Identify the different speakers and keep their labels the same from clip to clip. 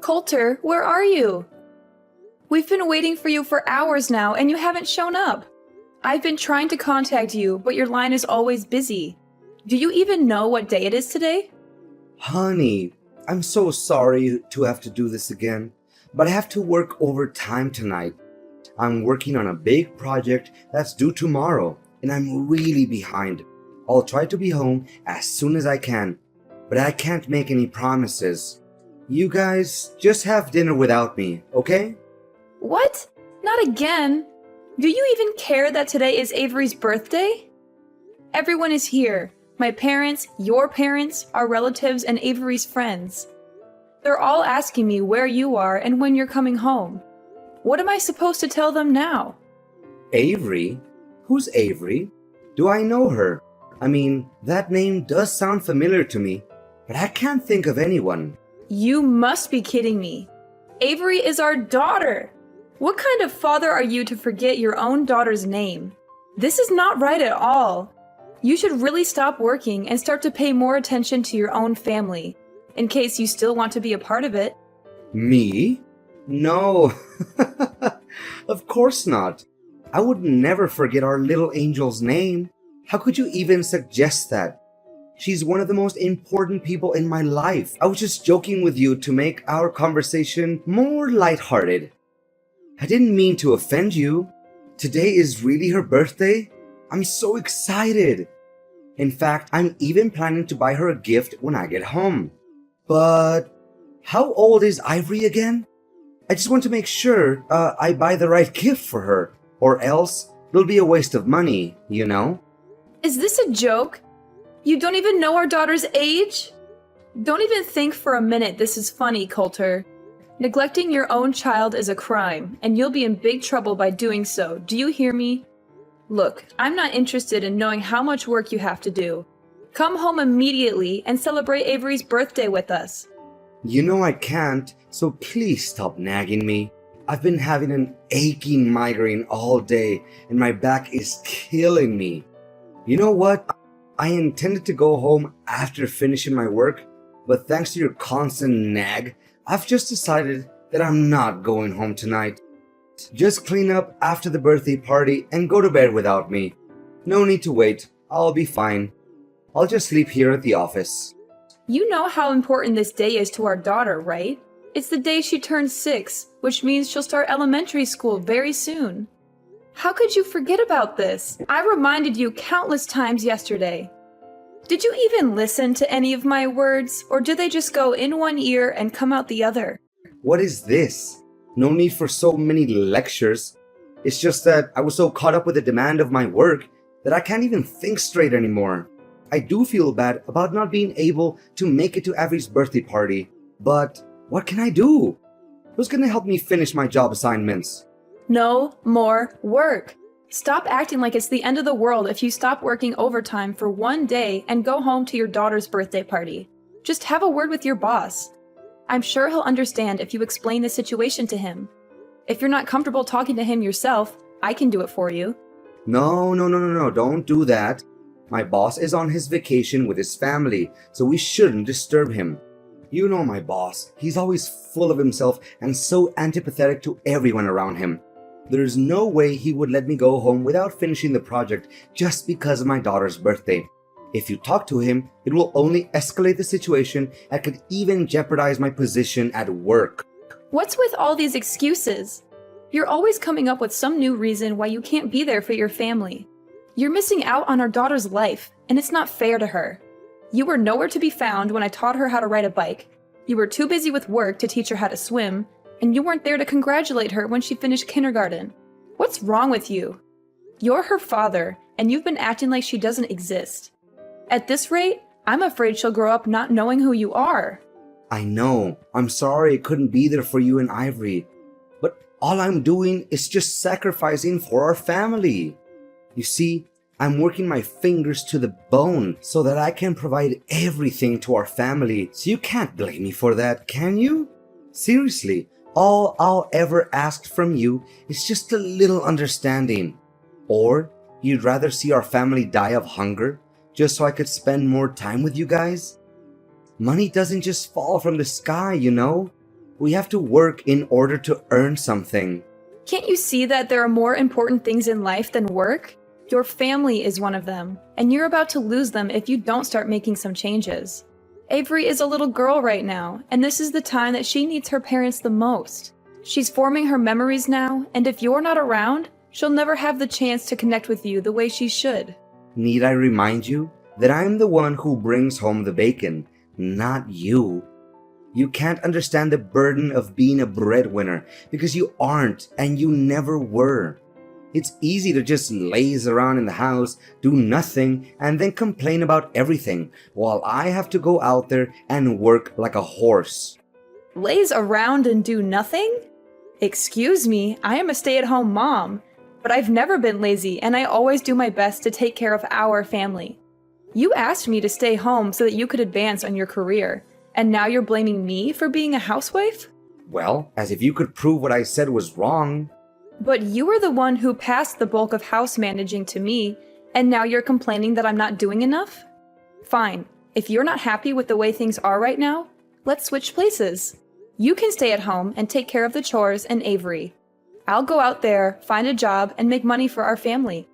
Speaker 1: Coulter, where are you? We've been waiting for you for hours now, and you haven't shown up. I've been trying to contact you, but your line is always busy. Do you even know what day it is today?
Speaker 2: Honey, I'm so sorry to have to do this again, but I have to work overtime tonight. I'm working on a big project that's due tomorrow, and I'm really behind. I'll try to be home as soon as I can, but I can't make any promises. You guys just have dinner without me, okay?
Speaker 1: What? Not again? Do you even care that today is Avery's birthday? Everyone is here. My parents, your parents, our relatives, and Avery's friends. They're all asking me where you are and when you're coming home. What am I supposed to tell them now?
Speaker 2: Avery? Who's Avery? Do I know her? I mean, that name does sound familiar to me, but I can't think of anyone.
Speaker 1: You must be kidding me. Avery is our daughter. What kind of father are you to forget your own daughter's name? This is not right at all. You should really stop working and start to pay more attention to your own family, in case you still want to be a part of it.
Speaker 2: Me? No. Of course not. I would never forget our little angel's name. How could you even suggest that? She's one of the most important people in my life. I was just joking with you to make our conversation more lighthearted. I didn't mean to offend you. Today is really her birthday. I'm so excited. In fact, I'm even planning to buy her a gift when I get home. But how old is Ivory again? I just want to make sure I buy the right gift for her, or else it'll be a waste of money, you know?
Speaker 1: Is this a joke? You don't even know our daughter's age? Don't even think for a minute this is funny, Coulter. Neglecting your own child is a crime, and you'll be in big trouble by doing so. Do you hear me? Look, I'm not interested in knowing how much work you have to do. Come home immediately and celebrate Avery's birthday with us.
Speaker 2: You know I can't, so please stop nagging me. I've been having an aching migraine all day, and my back is killing me. You know what? I intended to go home after finishing my work, but thanks to your constant nag, I've just decided that I'm not going home tonight. Just clean up after the birthday party and go to bed without me. No need to wait. I'll be fine. I'll just sleep here at the office.
Speaker 1: You know how important this day is to our daughter, right? It's the day she turns 6, which means she'll start elementary school very soon. How could you forget about this? I reminded you countless times yesterday. Did you even listen to any of my words, or did they just go in one ear and come out the other?
Speaker 2: What is this? No need for so many lectures. It's just that I was so caught up with the demand of my work that I can't even think straight anymore. I do feel bad about not being able to make it to Avery's birthday party, but what can I do? Who's gonna help me finish my job assignments?
Speaker 1: No more work. Stop acting like it's the end of the world if you stop working overtime for one day and go home to your daughter's birthday party. Just have a word with your boss. I'm sure he'll understand if you explain the situation to him. If you're not comfortable talking to him yourself, I can do it for you.
Speaker 2: No, don't do that. My boss is on his vacation with his family, so we shouldn't disturb him. You know my boss. He's always full of himself and so antipathetic to everyone around him. There's no way he would let me go home without finishing the project just because of my daughter's birthday. If you talk to him, it will only escalate the situation and could even jeopardize my position at work.
Speaker 1: What's with all these excuses? You're always coming up with some new reason why you can't be there for your family. You're missing out on our daughter's life, and it's not fair to her. You were nowhere to be found when I taught her how to ride a bike. You were too busy with work to teach her how to swim, and you weren't there to congratulate her when she finished kindergarten. What's wrong with you? You're her father, and you've been acting like she doesn't exist. At this rate, I'm afraid she'll grow up not knowing who you are.
Speaker 2: I know. I'm sorry I couldn't be there for you and Ivory. But all I'm doing is just sacrificing for our family. You see, I'm working my fingers to the bone so that I can provide everything to our family. So you can't blame me for that, can you? Seriously, all I'll ever ask from you is just a little understanding. Or you'd rather see our family die of hunger just so I could spend more time with you guys? Money doesn't just fall from the sky, you know? We have to work in order to earn something.
Speaker 1: Can't you see that there are more important things in life than work? Your family is one of them, and you're about to lose them if you don't start making some changes. Avery is a little girl right now, and this is the time that she needs her parents the most. She's forming her memories now, and if you're not around, she'll never have the chance to connect with you the way she should.
Speaker 2: Need I remind you that I'm the one who brings home the bacon, not you? You can't understand the burden of being a breadwinner because you aren't and you never were. It's easy to just laze around in the house, do nothing, and then complain about everything, while I have to go out there and work like a horse.
Speaker 1: Laze around and do nothing? Excuse me, I am a stay-at-home mom, but I've never been lazy and I always do my best to take care of our family. You asked me to stay home so that you could advance on your career, and now you're blaming me for being a housewife?
Speaker 2: Well, as if you could prove what I said was wrong.
Speaker 1: But you were the one who passed the bulk of house managing to me, and now you're complaining that I'm not doing enough? Fine, if you're not happy with the way things are right now, let's switch places. You can stay at home and take care of the chores and Avery. I'll go out there, find a job, and make money for our family.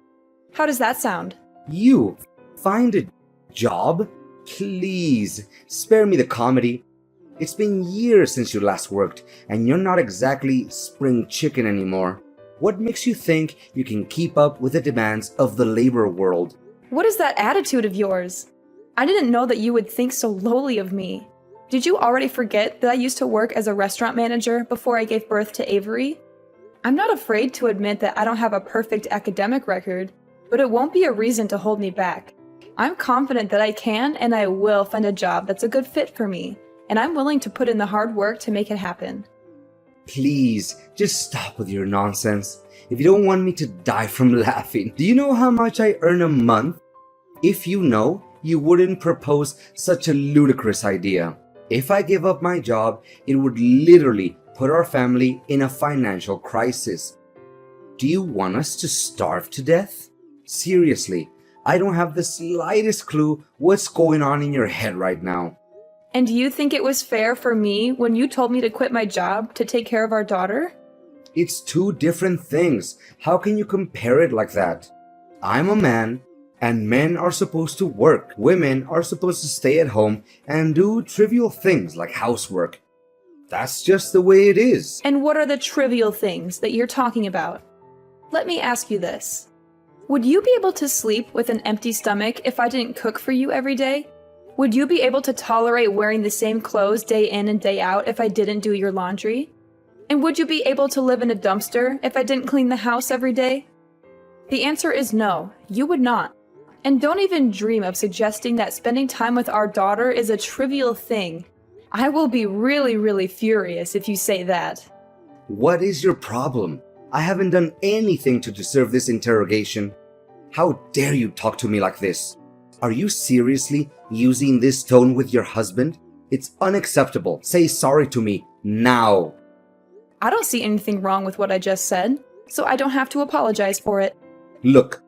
Speaker 1: How does that sound?
Speaker 2: You find a job? Please, spare me the comedy. It's been years since you last worked, and you're not exactly spring chicken anymore. What makes you think you can keep up with the demands of the labor world?
Speaker 1: What is that attitude of yours? I didn't know that you would think so lowly of me. Did you already forget that I used to work as a restaurant manager before I gave birth to Avery? I'm not afraid to admit that I don't have a perfect academic record, but it won't be a reason to hold me back. I'm confident that I can and I will find a job that's a good fit for me, and I'm willing to put in the hard work to make it happen.
Speaker 2: Please, just stop with your nonsense. If you don't want me to die from laughing, do you know how much I earn a month? If you know, you wouldn't propose such a ludicrous idea. If I give up my job, it would literally put our family in a financial crisis. Do you want us to starve to death? Seriously, I don't have the slightest clue what's going on in your head right now.
Speaker 1: And do you think it was fair for me when you told me to quit my job to take care of our daughter?
Speaker 2: It's two different things. How can you compare it like that? I'm a man, and men are supposed to work. Women are supposed to stay at home and do trivial things like housework. That's just the way it is.
Speaker 1: And what are the trivial things that you're talking about? Let me ask you this. Would you be able to sleep with an empty stomach if I didn't cook for you every day? Would you be able to tolerate wearing the same clothes day in and day out if I didn't do your laundry? And would you be able to live in a dumpster if I didn't clean the house every day? The answer is no, you would not. And don't even dream of suggesting that spending time with our daughter is a trivial thing. I will be really furious if you say that.
Speaker 2: What is your problem? I haven't done anything to deserve this interrogation. How dare you talk to me like this? Are you seriously using this tone with your husband? It's unacceptable. Say sorry to me now.
Speaker 1: I don't see anything wrong with what I just said, so I don't have to apologize for it.
Speaker 2: Look,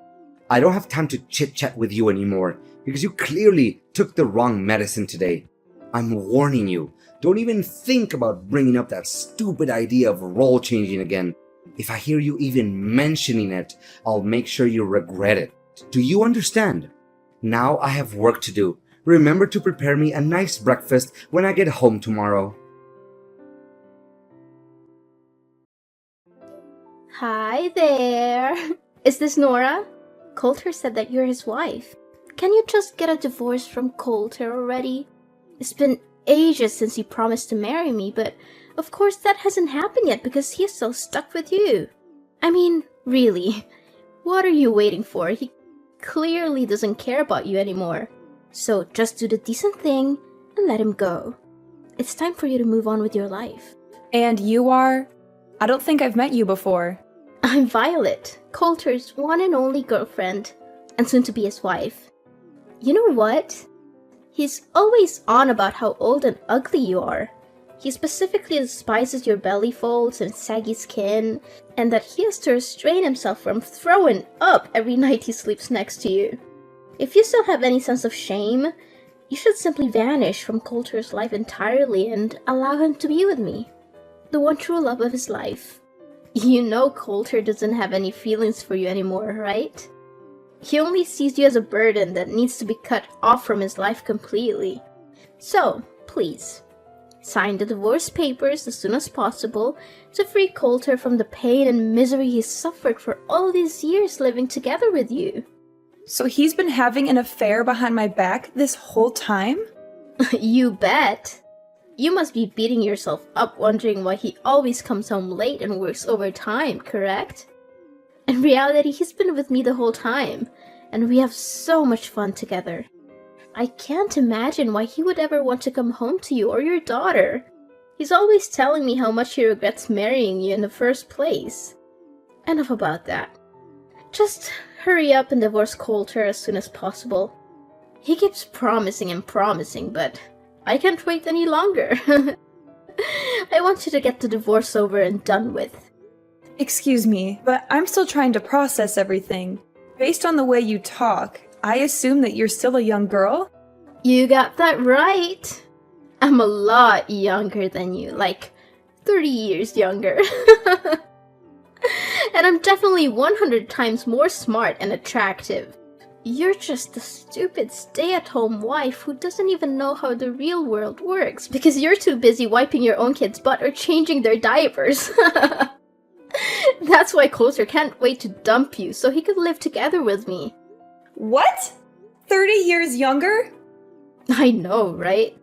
Speaker 2: I don't have time to chit-chat with you anymore because you clearly took the wrong medicine today. I'm warning you, don't even think about bringing up that stupid idea of role changing again. If I hear you even mentioning it, I'll make sure you regret it. Do you understand? Now I have work to do. Remember to prepare me a nice breakfast when I get home tomorrow.
Speaker 3: Hi there. Is this Nora? Coulter said that you're his wife. Can you just get a divorce from Coulter already? It's been ages since he promised to marry me, but of course that hasn't happened yet because he's still stuck with you. I mean, really, what are you waiting for? He clearly doesn't care about you anymore. So just do the decent thing and let him go. It's time for you to move on with your life.
Speaker 1: And you are? I don't think I've met you before.
Speaker 3: I'm Violet, Coulter's one and only girlfriend, and soon to be his wife. You know what? He's always on about how old and ugly you are. He specifically despises your belly folds and saggy skin, and that he has to restrain himself from throwing up every night he sleeps next to you. If you still have any sense of shame, you should simply vanish from Coulter's life entirely and allow him to be with me. the one true love of his life. You know Coulter doesn't have any feelings for you anymore, right? He only sees you as a burden that needs to be cut off from his life completely. So, please, sign the divorce papers as soon as possible to free Coulter from the pain and misery he's suffered for all these years living together with you.
Speaker 1: So he's been having an affair behind my back this whole time?
Speaker 3: You bet. You must be beating yourself up wondering why he always comes home late and works overtime, correct? In reality, he's been with me the whole time, and we have so much fun together. I can't imagine why he would ever want to come home to you or your daughter. He's always telling me how much he regrets marrying you in the first place. Enough about that. Just hurry up and divorce Coulter as soon as possible. He keeps promising and promising, but I can't wait any longer. I want you to get the divorce over and done with.
Speaker 1: Excuse me, but I'm still trying to process everything. Based on the way you talk, I assume that you're still a young girl?
Speaker 3: You got that right. I'm a lot younger than you, like 30 years younger. And I'm definitely 100 times more smart and attractive. You're just a stupid stay-at-home wife who doesn't even know how the real world works because you're too busy wiping your own kids' butt or changing their diapers. That's why Coulter can't wait to dump you so he could live together with me.
Speaker 1: What? 30 years younger?
Speaker 3: I know, right?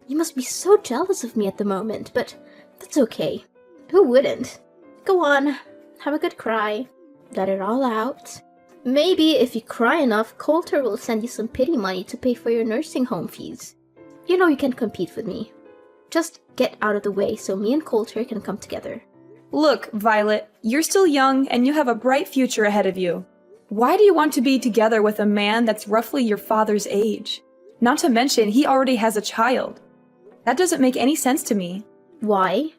Speaker 3: You must be so jealous of me at the moment, but that's okay. Who wouldn't? Go on, have a good cry. Let it all out. Maybe if you cry enough, Coulter will send you some pity money to pay for your nursing home fees. You know you can compete with me. Just get out of the way so me and Coulter can come together.
Speaker 1: Look, Violet, you're still young and you have a bright future ahead of you. Why do you want to be together with a man that's roughly your father's age? Not to mention, he already has a child. That doesn't make any sense to me.
Speaker 3: Why?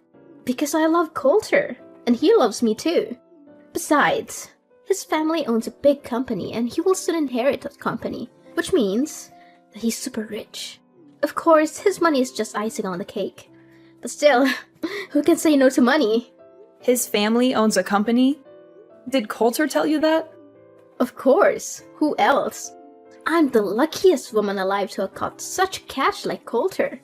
Speaker 3: Because I love Coulter, and he loves me too. Besides, his family owns a big company and he will soon inherit that company, which means that he's super rich. Of course, his money is just icing on the cake. But still, who can say no to money?
Speaker 1: His family owns a company? Did Coulter tell you that?
Speaker 3: Of course, who else? I'm the luckiest woman alive to have caught such cash like Coulter.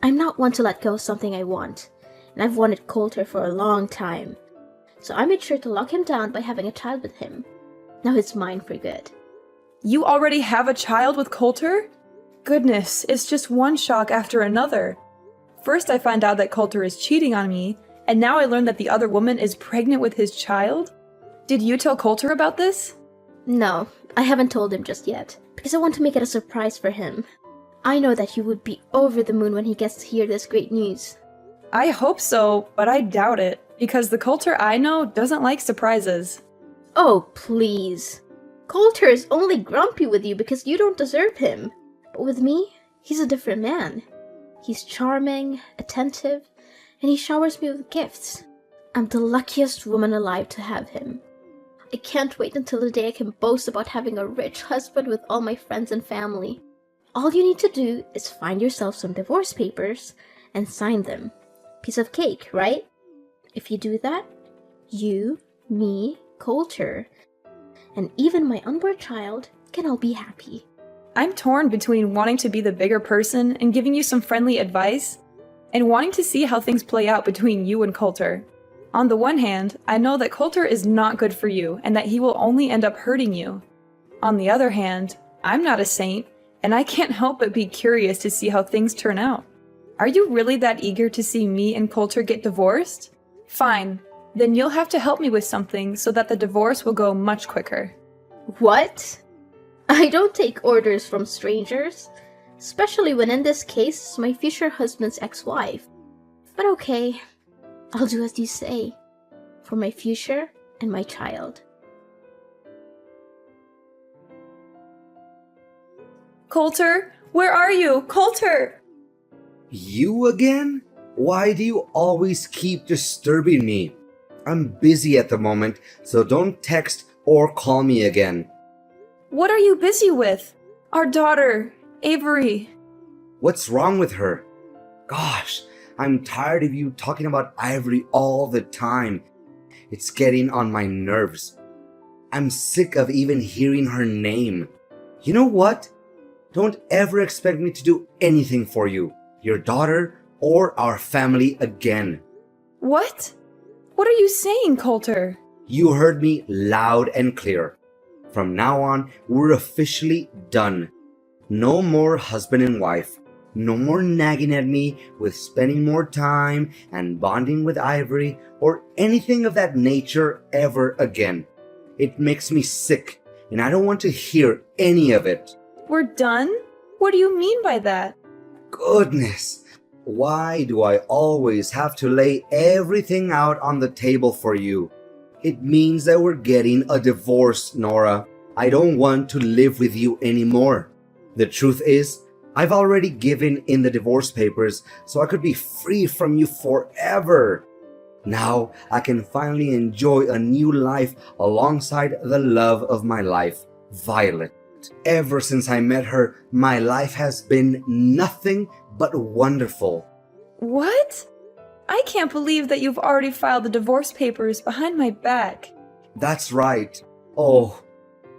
Speaker 3: I'm not one to let go of something I want, and I've wanted Coulter for a long time. So I made sure to lock him down by having a child with him. Now he's mine for good.
Speaker 1: You already have a child with Coulter? Goodness, it's just one shock after another. First I find out that Coulter is cheating on me, and now I learn that the other woman is pregnant with his child? Did you tell Coulter about this?
Speaker 3: No, I haven't told him just yet, because I want to make it a surprise for him. I know that he would be over the moon when he gets to hear this great news.
Speaker 1: I hope so, but I doubt it, because the Coulter I know doesn't like surprises.
Speaker 3: Oh, please. Coulter is only grumpy with you because you don't deserve him. But with me, he's a different man. He's charming, attentive, and he showers me with gifts. I'm the luckiest woman alive to have him. I can't wait until the day I can boast about having a rich husband with all my friends and family. All you need to do is find yourself some divorce papers and sign them. Piece of cake, right? If you do that, you, me, Coulter, and even my unborn child can all be happy.
Speaker 1: I'm torn between wanting to be the bigger person and giving you some friendly advice, and wanting to see how things play out between you and Coulter. On the one hand, I know that Coulter is not good for you and that he will only end up hurting you. On the other hand, I'm not a saint, and I can't help but be curious to see how things turn out. Are you really that eager to see me and Coulter get divorced? Fine, then you'll have to help me with something so that the divorce will go much quicker.
Speaker 3: What? I don't take orders from strangers, especially when in this case it's my future husband's ex-wife. But okay, I'll do as you say, for my future and my child.
Speaker 1: Coulter, where are you? Coulter!
Speaker 2: You again? Why do you always keep disturbing me? I'm busy at the moment, so don't text or call me again.
Speaker 1: What are you busy with? Our daughter, Avery.
Speaker 2: What's wrong with her? Gosh, I'm tired of you talking about Ivory all the time. It's getting on my nerves. I'm sick of even hearing her name. You know what? Don't ever expect me to do anything for you, your daughter, or our family again.
Speaker 1: What? What are you saying, Coulter?
Speaker 2: You heard me loud and clear. From now on, we're officially done. No more husband and wife. No more nagging at me with spending more time and bonding with Ivory or anything of that nature ever again. It makes me sick, and I don't want to hear any of it.
Speaker 1: We're done? What do you mean by that?
Speaker 2: Goodness, why do I always have to lay everything out on the table for you? It means that we're getting a divorce, Nora. I don't want to live with you anymore. The truth is, I've already given in the divorce papers so I could be free from you forever. Now I can finally enjoy a new life alongside the love of my life, Violet. Ever since I met her, my life has been nothing but wonderful.
Speaker 1: What? I can't believe that you've already filed the divorce papers behind my back.
Speaker 2: That's right. Oh,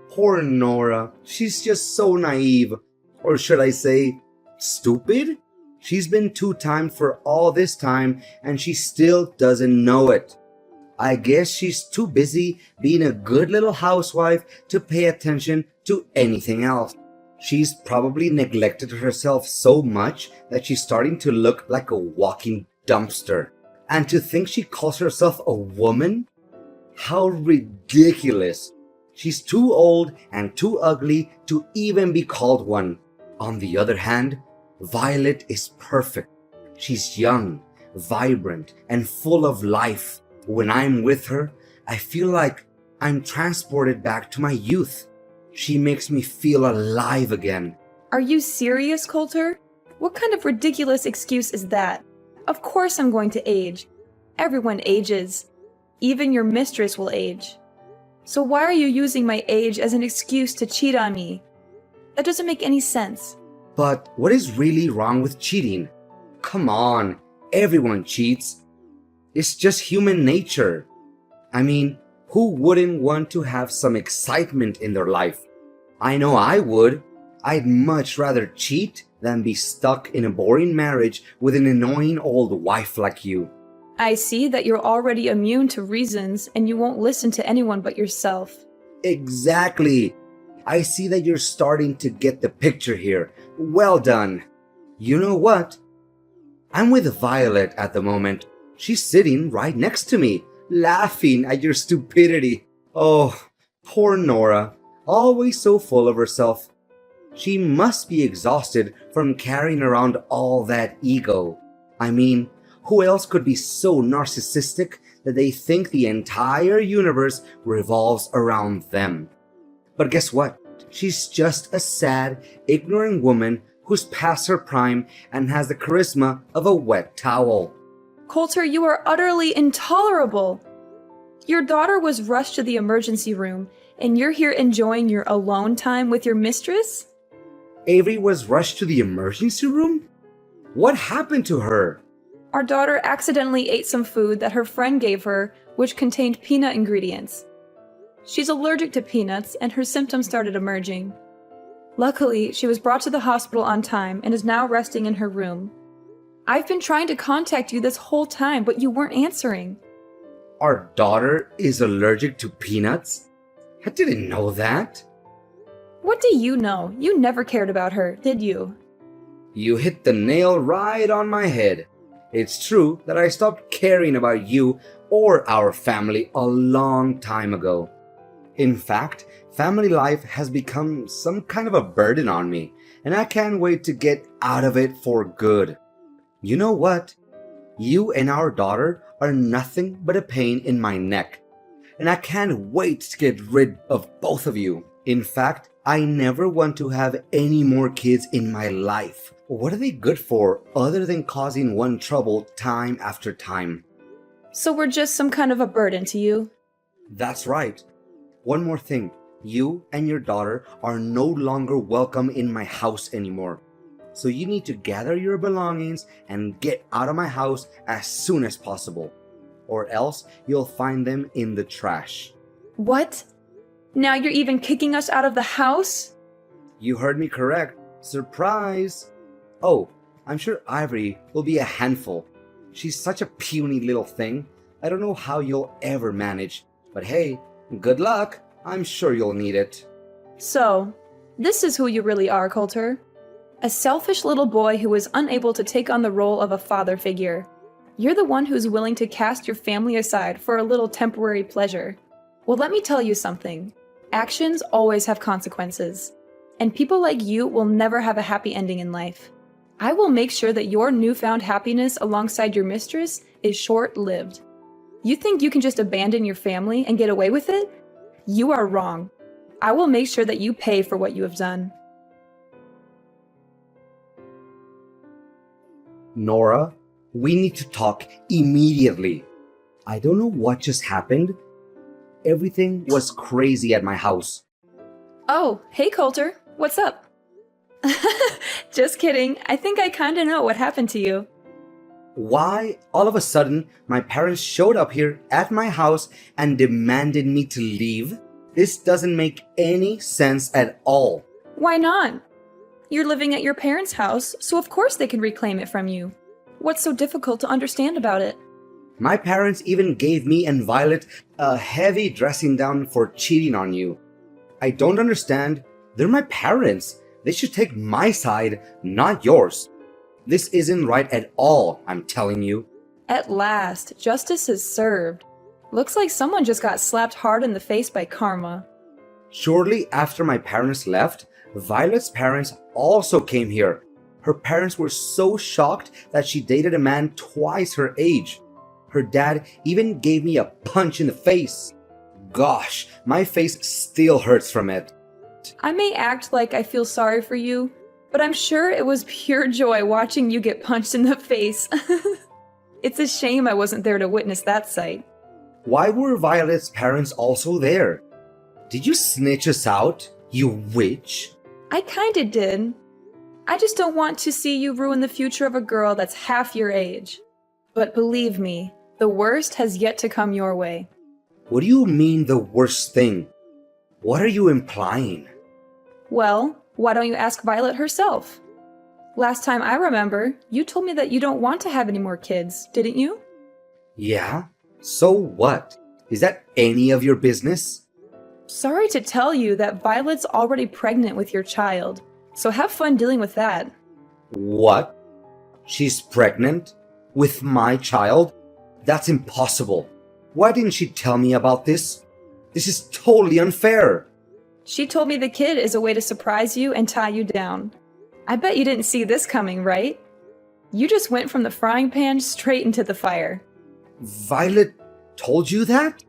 Speaker 2: poor Nora. She's just so naive. Or should I say, stupid? She's been two-timed for all this time and she still doesn't know it. I guess she's too busy being a good little housewife to pay attention to anything else. She's probably neglected herself so much that she's starting to look like a walking dumpster. And to think she calls herself a woman? How ridiculous. She's too old and too ugly to even be called one. On the other hand, Violet is perfect. She's young, vibrant, and full of life. When I'm with her, I feel like I'm transported back to my youth. She makes me feel alive again.
Speaker 1: Are you serious, Coulter? What kind of ridiculous excuse is that? Of course I'm going to age. Everyone ages. Even your mistress will age. So why are you using my age as an excuse to cheat on me? That doesn't make any sense.
Speaker 2: But what is really wrong with cheating? Come on, everyone cheats. It's just human nature. I mean, who wouldn't want to have some excitement in their life? I know I would. I'd much rather cheat than be stuck in a boring marriage with an annoying old wife like you.
Speaker 1: I see that you're already immune to reasons and you won't listen to anyone but yourself.
Speaker 2: Exactly. I see that you're starting to get the picture here. Well done. You know what? I'm with Violet at the moment. She's sitting right next to me, laughing at your stupidity. Oh, poor Nora. Always so full of herself. She must be exhausted from carrying around all that ego. I mean, who else could be so narcissistic that they think the entire universe revolves around them? But guess what? She's just a sad, ignorant woman who's past her prime and has the charisma of a wet towel.
Speaker 1: Coulter, you are utterly intolerable. Your daughter was rushed to the emergency room, and you're here enjoying your alone time with your mistress?
Speaker 2: Avery was rushed to the emergency room? What happened to her?
Speaker 1: Our daughter accidentally ate some food that her friend gave her, which contained peanut ingredients. She's allergic to peanuts, and her symptoms started emerging. Luckily, she was brought to the hospital on time and is now resting in her room. I've been trying to contact you this whole time, but you weren't answering.
Speaker 2: Our daughter is allergic to peanuts? I didn't know that.
Speaker 1: What do you know? You never cared about her, did you?
Speaker 2: You hit the nail right on my head. It's true that I stopped caring about you or our family a long time ago. In fact, family life has become some kind of a burden on me, and I can't wait to get out of it for good. You know what? You and our daughter are nothing but a pain in my neck, and I can't wait to get rid of both of you. In fact, I never want to have any more kids in my life. What are they good for other than causing one trouble time after time?
Speaker 1: So we're just some kind of a burden to you?
Speaker 2: That's right. One more thing. You and your daughter are no longer welcome in my house anymore. So you need to gather your belongings and get out of my house as soon as possible, or else you'll find them in the trash.
Speaker 1: What? Now you're even kicking us out of the house?
Speaker 2: You heard me correct. Surprise! Oh, I'm sure Ivory will be a handful. She's such a puny little thing. I don't know how you'll ever manage, but hey, good luck. I'm sure you'll need it.
Speaker 1: So, this is who you really are, Coulter. A selfish little boy who is unable to take on the role of a father figure. You're the one who's willing to cast your family aside for a little temporary pleasure. Well, let me tell you something. Actions always have consequences. And people like you will never have a happy ending in life. I will make sure that your newfound happiness alongside your mistress is short-lived. You think you can just abandon your family and get away with it? You are wrong. I will make sure that you pay for what you have done.
Speaker 2: Nora, we need to talk immediately. I don't know what just happened. Everything was crazy at my house.
Speaker 1: Oh, hey Coulter, what's up? Just kidding, I think I kinda know what happened to you.
Speaker 2: Why, all of a sudden, my parents showed up here at my house and demanded me to leave? This doesn't make any sense at all.
Speaker 1: Why not? You're living at your parents' house, so of course they can reclaim it from you. What's so difficult to understand about it?
Speaker 2: My parents even gave me and Violet a heavy dressing down for cheating on you. I don't understand. They're my parents. They should take my side, not yours. This isn't right at all, I'm telling you.
Speaker 1: At last, justice is served. Looks like someone just got slapped hard in the face by karma.
Speaker 2: Shortly after my parents left, Violet's parents also came here. Her parents were so shocked that she dated a man twice her age. Her dad even gave me a punch in the face. Gosh, my face still hurts from it.
Speaker 1: I may act like I feel sorry for you, but I'm sure it was pure joy watching you get punched in the face. It's a shame I wasn't there to witness that sight.
Speaker 2: Why were Violet's parents also there? Did you snitch us out, you witch?
Speaker 1: I kinda did. I just don't want to see you ruin the future of a girl that's half your age. But believe me, the worst has yet to come your way.
Speaker 2: What do you mean the worst thing? What are you implying?
Speaker 1: Well, why don't you ask Violet herself? Last time I remember, you told me that you don't want to have any more kids, didn't you?
Speaker 2: Yeah? So what? Is that any of your business?
Speaker 1: Sorry to tell you that Violet's already pregnant with your child, so have fun dealing with that.
Speaker 2: What? She's pregnant? With my child? That's impossible. Why didn't she tell me about this? This is totally unfair.
Speaker 1: She told me the kid is a way to surprise you and tie you down. I bet you didn't see this coming, right? You just went from the frying pan straight into the fire.
Speaker 2: Violet told you that?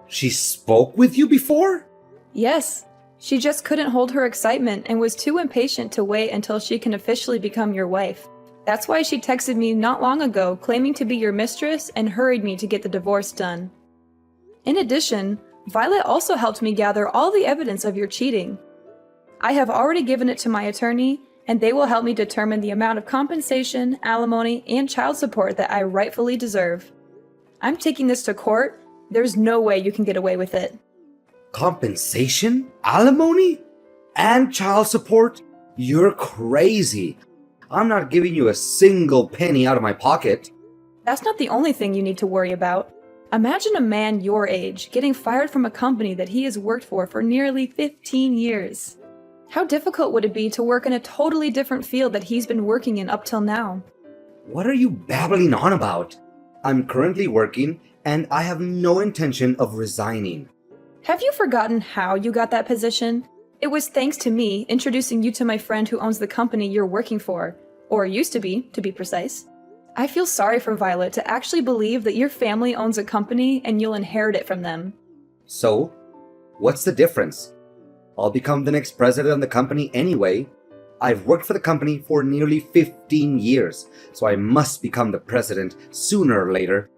Speaker 2: She spoke with you before?
Speaker 1: Yes, she just couldn't hold her excitement and was too impatient to wait until she can officially become your wife. That's why she texted me not long ago claiming to be your mistress and hurried me to get the divorce done. In addition, Violet also helped me gather all the evidence of your cheating. I have already given it to my attorney, and they will help me determine the amount of compensation, alimony, and child support that I rightfully deserve. I'm taking this to court. There's no way you can get away with it.
Speaker 2: Compensation? Alimony? And child support? You're crazy. I'm not giving you a single penny out of my pocket.
Speaker 1: That's not the only thing you need to worry about. Imagine a man your age getting fired from a company that he has worked for nearly 15 years. How difficult would it be to work in a totally different field that he's been working in up till now?
Speaker 2: What are you babbling on about? I'm currently working, and I have no intention of resigning.
Speaker 1: Have you forgotten how you got that position? It was thanks to me introducing you to my friend who owns the company you're working for, or used to be precise. I feel sorry for Violet to actually believe that your family owns a company and you'll inherit it from them.
Speaker 2: So, what's the difference? I'll become the next president of the company anyway. I've worked for the company for nearly 15 years, so I must become the president sooner or later.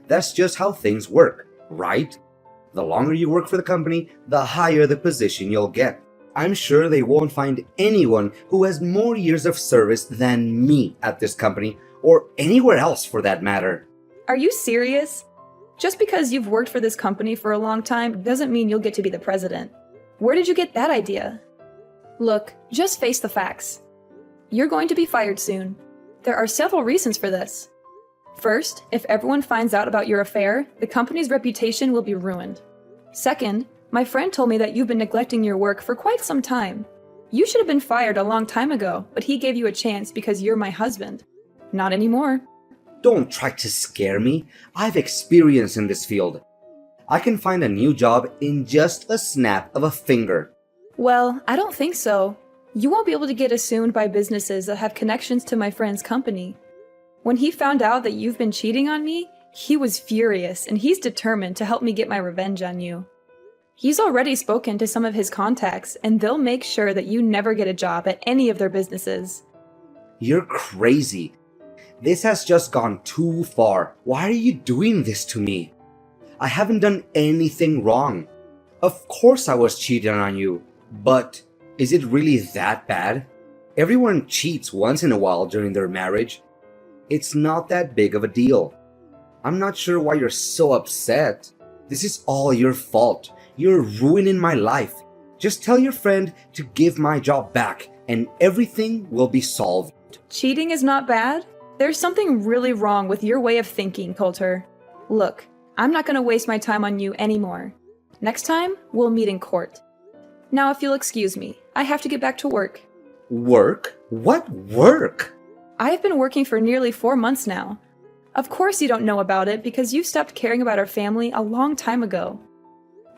Speaker 2: That's just how things work, right? The longer you work for the company, the higher the position you'll get. I'm sure they won't find anyone who has more years of service than me at this company, or anywhere else for that matter.
Speaker 1: Are you serious? Just because you've worked for this company for a long time doesn't mean you'll get to be the president. Where did you get that idea? Look, just face the facts. You're going to be fired soon. There are several reasons for this. First, if everyone finds out about your affair, the company's reputation will be ruined. Second, my friend told me that you've been neglecting your work for quite some time. You should have been fired a long time ago, but he gave you a chance because you're my husband. Not anymore.
Speaker 2: Don't try to scare me. I've experience in this field. I can find a new job in just a snap of a finger.
Speaker 1: Well, I don't think so. You won't be able to get assumed by businesses that have connections to my friend's company. When he found out that you've been cheating on me, he was furious and he's determined to help me get my revenge on you. He's already spoken to some of his contacts and they'll make sure that you never get a job at any of their businesses.
Speaker 2: You're crazy. This has just gone too far. Why are you doing this to me? I haven't done anything wrong. Of course I was cheating on you, but is it really that bad? Everyone cheats once in a while during their marriage. It's not that big of a deal. I'm not sure why you're so upset. This is all your fault. You're ruining my life. Just tell your friend to give my job back and everything will be solved.
Speaker 1: Cheating is not bad? There's something really wrong with your way of thinking, Coulter. Look, I'm not going to waste my time on you anymore. Next time, we'll meet in court. Now, if you'll excuse me, I have to get back to work.
Speaker 2: Work? What work?
Speaker 1: I have been working for nearly 4 months now. Of course you don't know about it because you stopped caring about our family a long time ago.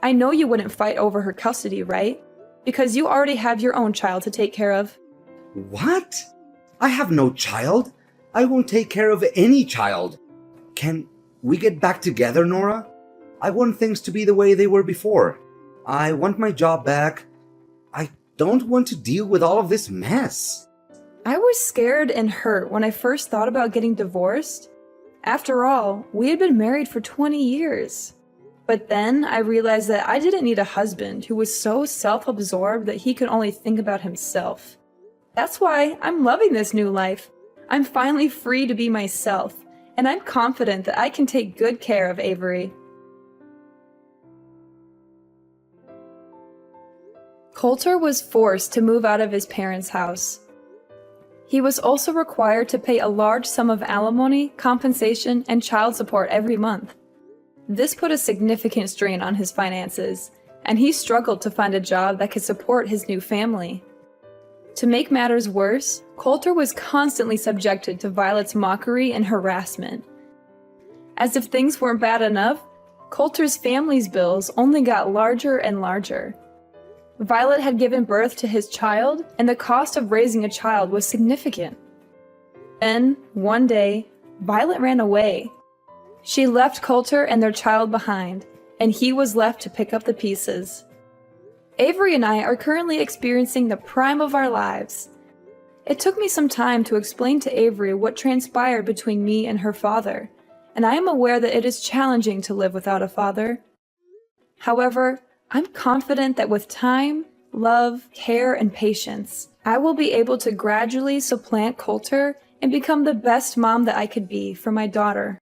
Speaker 1: I know you wouldn't fight over her custody, right? Because you already have your own child to take care of.
Speaker 2: What? I have no child. I won't take care of any child. Can we get back together, Nora? I want things to be the way they were before. I want my job back. I don't want to deal with all of this mess.
Speaker 1: I was scared and hurt when I first thought about getting divorced. After all, we had been married for 20 years. But then I realized that I didn't need a husband who was so self-absorbed that he could only think about himself. That's why I'm loving this new life. I'm finally free to be myself, and I'm confident that I can take good care of Avery. Coulter was forced to move out of his parents' house. He was also required to pay a large sum of alimony, compensation, and child support every month. This put a significant strain on his finances, and he struggled to find a job that could support his new family. To make matters worse, Coulter was constantly subjected to Violet's mockery and harassment. As if things weren't bad enough, Coulter's family's bills only got larger and larger. Violet had given birth to his child, and the cost of raising a child was significant. Then, one day, Violet ran away. She left Coulter and their child behind, and he was left to pick up the pieces. Avery and I are currently experiencing the prime of our lives. It took me some time to explain to Avery what transpired between me and her father, and I am aware that it is challenging to live without a father. However, I'm confident that with time, love, care, and patience, I will be able to gradually supplant Coulter and become the best mom that I could be for my daughter.